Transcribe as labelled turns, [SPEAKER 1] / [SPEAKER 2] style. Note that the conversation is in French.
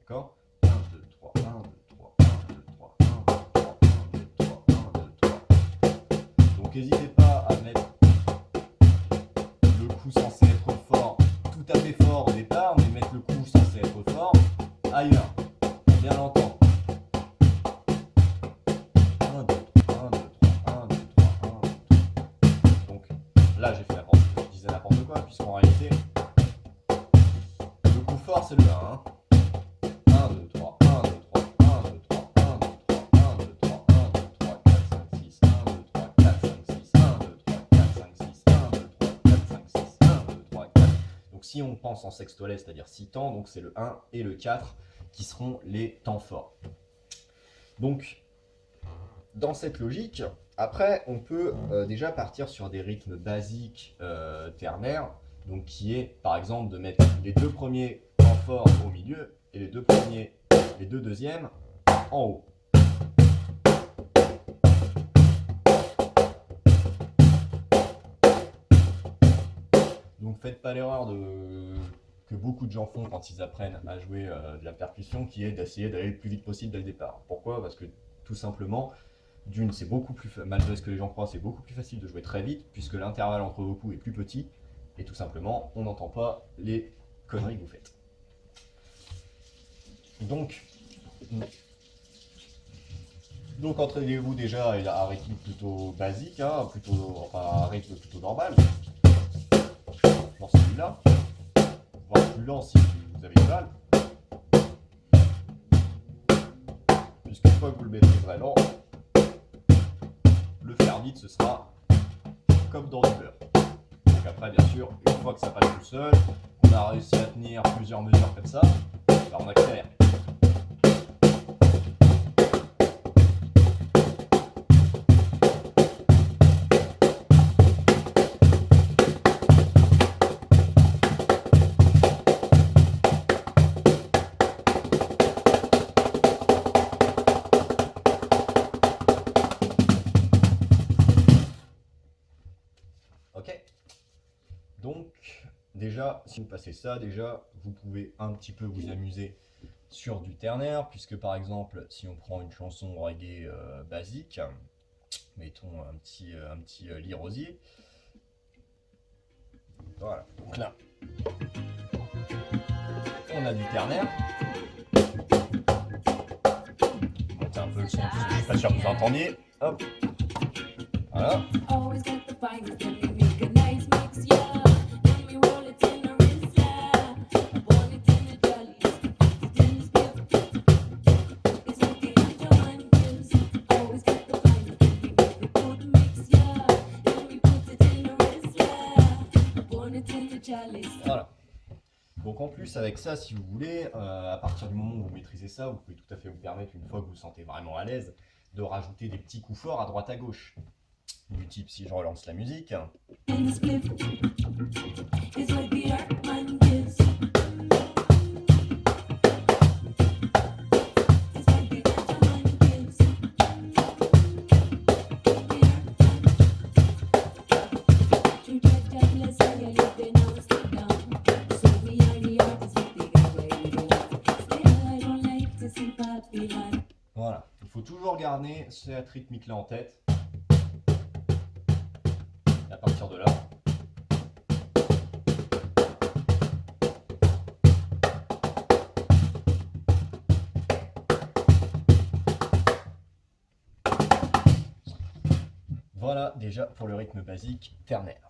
[SPEAKER 1] D'accord? 1, 2, 3, 1, 2, 3, 1, 2, 3, 1, 2, 3, 1, 2, 3, 1, 2, 3. Donc n'hésitez pas à mettre le coup censé être fort, tout à fait fort au départ, mais mettre le coup censé être fort ailleurs. Bien l'entendre. 1, 2, 3, 1, 2, 3, 1, 2, 3, 1, 2, 3. Donc là j'ai fait n'importe quoi, je disais n'importe quoi, puisqu'en réalité, le coup fort c'est le 1. Hein. 1, 2, 3, 1, 2, 3, 1, 2, 3, 1, 2, 3, 1, 2, 3, 1, 2, 3, 4, 5, 6, 1, 2, 3, 4, 5, 6, 1, 2, 3, 4, 5, 6, 1, 2, 3, 4, 5, 6, 1, 2, 3, 4. Donc si on pense en sextolet, c'est-à-dire 6 temps, donc c'est le 1 et le 4 qui seront les temps forts. Donc, dans cette logique, après, on peut déjà partir sur des rythmes basiques ternaires, donc qui est, par exemple, de mettre les deux premiers temps forts au milieu et les deux deuxièmes en haut. Donc, faites pas l'erreur que beaucoup de gens font quand ils apprennent à jouer de la percussion, qui est d'essayer d'aller le plus vite possible dès le départ. Pourquoi? Parce que tout simplement, d'une, c'est beaucoup plus, malgré ce que les gens croient, c'est beaucoup plus facile de jouer très vite, puisque l'intervalle entre vos coups est plus petit, et tout simplement, on n'entend pas les conneries que vous faites. Donc entraînez-vous déjà à un rythme plutôt basique, hein, enfin un rythme plutôt normal, dans celui-là, voire plus lent si vous avez du mal, puisqu'une fois que vous le maîtriserez lent, le faire vite, ce sera comme dans du beurre. Donc après, bien sûr, une fois que ça passe tout seul, on a réussi à tenir plusieurs mesures comme ça, bah on accélère. Ok? Donc, déjà, si vous passez ça, déjà, vous pouvez un petit peu vous amuser sur du ternaire, puisque par exemple, si on prend une chanson reggae basique, mettons un petit lit rosier, voilà, donc là, on a du ternaire, monter un peu le son, parce que je suis pas sûr que vous entendiez. Hop. Voilà.
[SPEAKER 2] Always got the finest, let me make a nice mix, yeah. Let me roll it in a wrist, yeah. Pour it in the jollies, it in the spill. It's like the Antoine gives. Always got the finest, let me make a good mix, yeah. Let me put it in a wrist, yeah. Pour it in the jollies.
[SPEAKER 1] Voilà. Donc en plus avec ça, si vous voulez, à partir du moment où vous maîtrisez ça, vous pouvez tout à fait vous permettre, une fois que vous vous sentez vraiment à l'aise, de rajouter des petits coups forts à droite à gauche. Du type, si je relance la musique.
[SPEAKER 2] In the split. It's like the Earthman gives. It's like the Antoine gives. To judge that bless I live in Amsterdam. So we are the artists with the good way we do. Still I don't like to see Babylon.
[SPEAKER 1] Voilà. Il faut toujours garder cette rythmique-là en tête. Et à partir de là, voilà déjà pour le rythme basique ternaire.